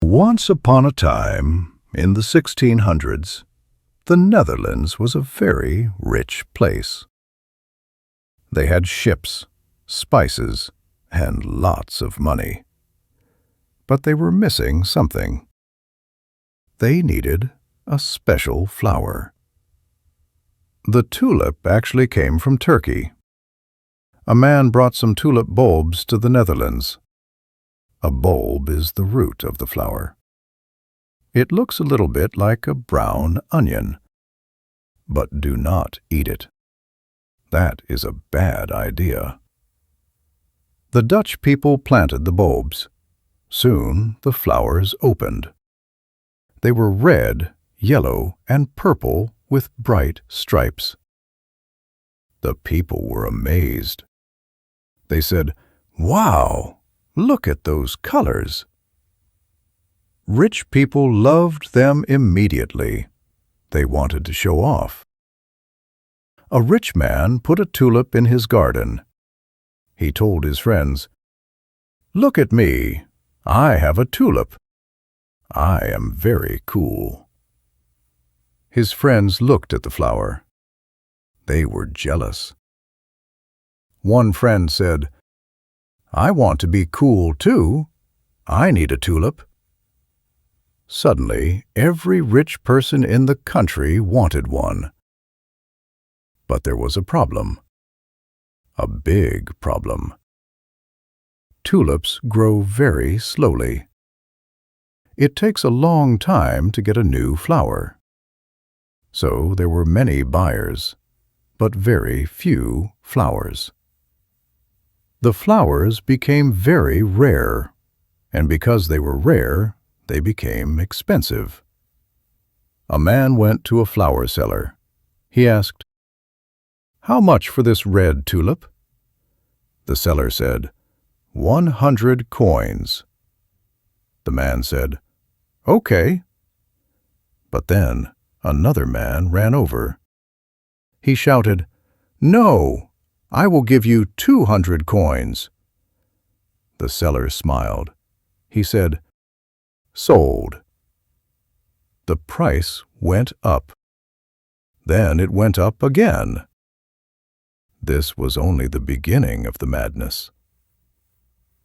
Once upon a time, in the 1600s, the Netherlands was a very rich place. They had ships, spices, and lots of money. But they were missing something. They needed a special flower. The tulip actually came from Turkey. A man brought some tulip bulbs to the Netherlands. A bulb is the root of the flower. It looks a little bit like a brown onion. But do not eat it. That is a bad idea. The Dutch people planted the bulbs. Soon the flowers opened. They were red, yellow, and purple with bright stripes. The people were amazed. They said, "Wow! Look at those colors." Rich people loved them immediately. They wanted to show off. A rich man put a tulip in his garden. He told his friends, "Look at me. I have a tulip. I am very cool." His friends looked at the flower. They were jealous. One friend said, "I want to be cool too. I need a tulip." Suddenly, every rich person in the country wanted one. But there was a problem. A big problem. Tulips grow very slowly. It takes a long time to get a new flower. So there were many buyers, but very few flowers. The flowers became very rare, and because they were rare, they became expensive. A man went to a flower seller. He asked, "How much for this red tulip?" The seller said, 100 coins. The man said, "Okay." But then another man ran over. He shouted, "No, I will give you 200 coins." The seller smiled. He said, "Sold." The price went up. Then it went up again. This was only the beginning of the madness.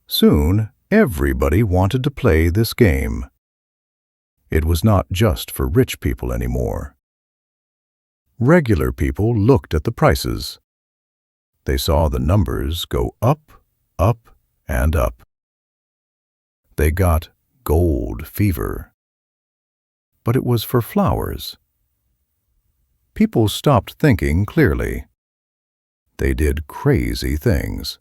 Soon, everybody wanted to play this game. It was not just for rich people anymore. Regular people looked at the prices. They saw the numbers go up, up, and up. They got gold fever. But it was for flowers. People stopped thinking clearly. They did crazy things.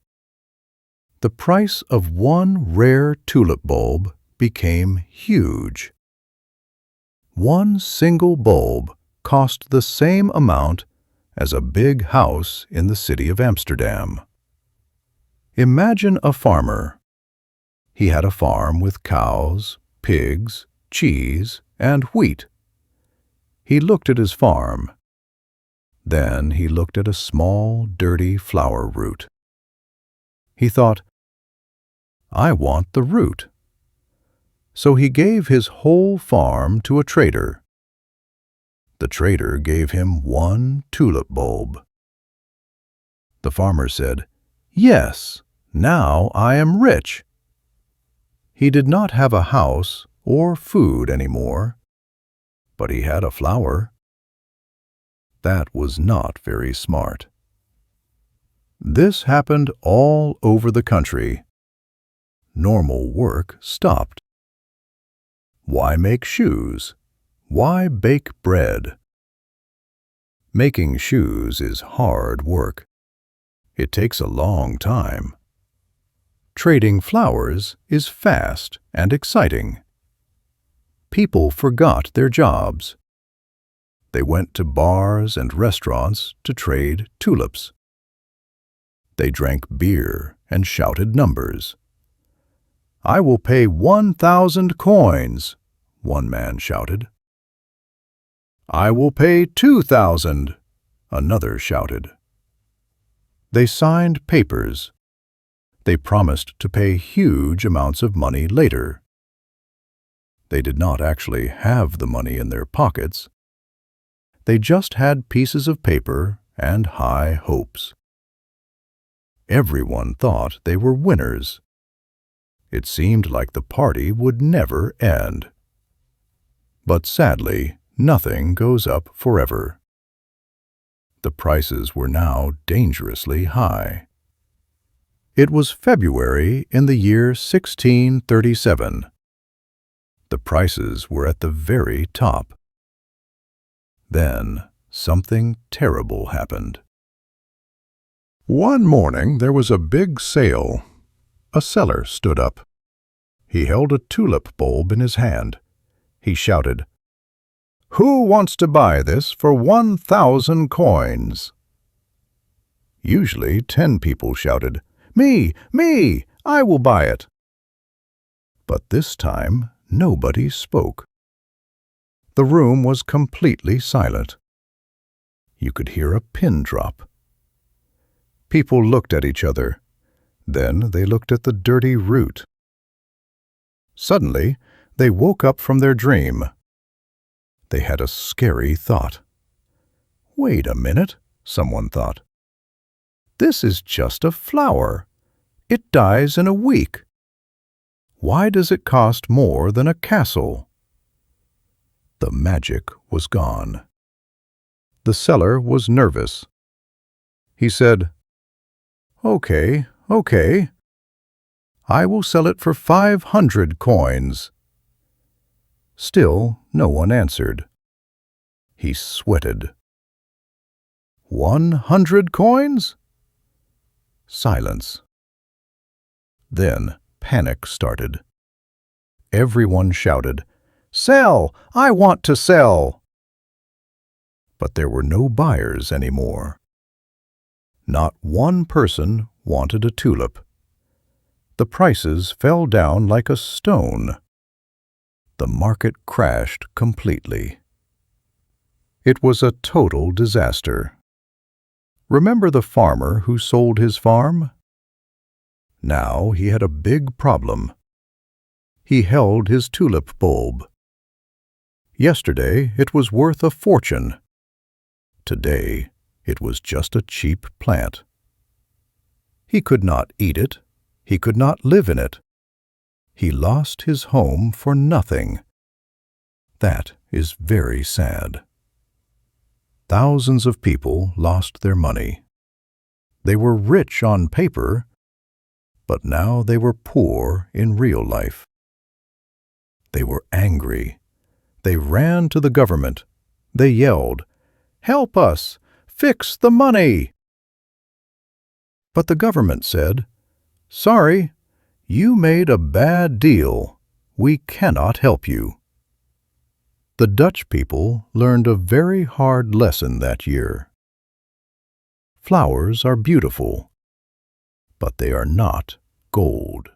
The price of one rare tulip bulb became huge. One single bulb cost the same amount as a big house in the city of Amsterdam. Imagine a farmer. He had a farm with cows, pigs, cheese, and wheat. He looked at his farm. Then he looked at a small, dirty flower root. He thought, "I want the root." So he gave his whole farm to a trader. The trader gave him one tulip bulb. The farmer said, "Yes, now I am rich." He did not have a house or food anymore, but he had a flower. That was not very smart. This happened all over the country. Normal work stopped. Why make shoes? Why bake bread? Making shoes is hard work. It takes a long time. Trading flowers is fast and exciting. People forgot their jobs. They went to bars and restaurants to trade tulips. They drank beer and shouted numbers. "I will pay 1,000 coins," one man shouted. "I will pay 2,000," another shouted. They signed papers. They promised to pay huge amounts of money later. They did not actually have the money in their pockets. They just had pieces of paper and high hopes. Everyone thought they were winners. It seemed like the party would never end. But sadly, nothing goes up forever. The prices were now dangerously high. It was February in the year 1637. The prices were at the very top. Then something terrible happened. One morning there was a big sale. A seller stood up. He held a tulip bulb in his hand. He shouted, "Who wants to buy this for 1,000 coins?" Usually 10 people shouted, "Me, me, I will buy it." But this time nobody spoke. The room was completely silent. You could hear a pin drop. People looked at each other. Then they looked at the dirty root. Suddenly, they woke up from their dream. They had a scary thought. "Wait a minute," someone thought. "This is just a flower. It dies in a week. Why does it cost more than a castle?" The magic was gone. The seller was nervous. He said, "Okay, okay. I will sell it for 500 coins. Still, no one answered. He sweated. 100 coins? Silence. Then panic started. Everyone shouted, "Sell! I want to sell!" But there were no buyers anymore. Not one person wanted a tulip. The prices fell down like a stone. The market crashed completely. It was a total disaster. Remember the farmer who sold his farm? Now he had a big problem. He held his tulip bulb. Yesterday it was worth a fortune. Today it was just a cheap plant. He could not eat it. He could not live in it. He lost his home for nothing. That is very sad. Thousands of people lost their money. They were rich on paper, but now they were poor in real life. They were angry. They ran to the government. They yelled, "Help us! Fix the money!" But the government said, "Sorry, you made a bad deal. We cannot help you." The Dutch people learned a very hard lesson that year. Flowers are beautiful, but they are not gold.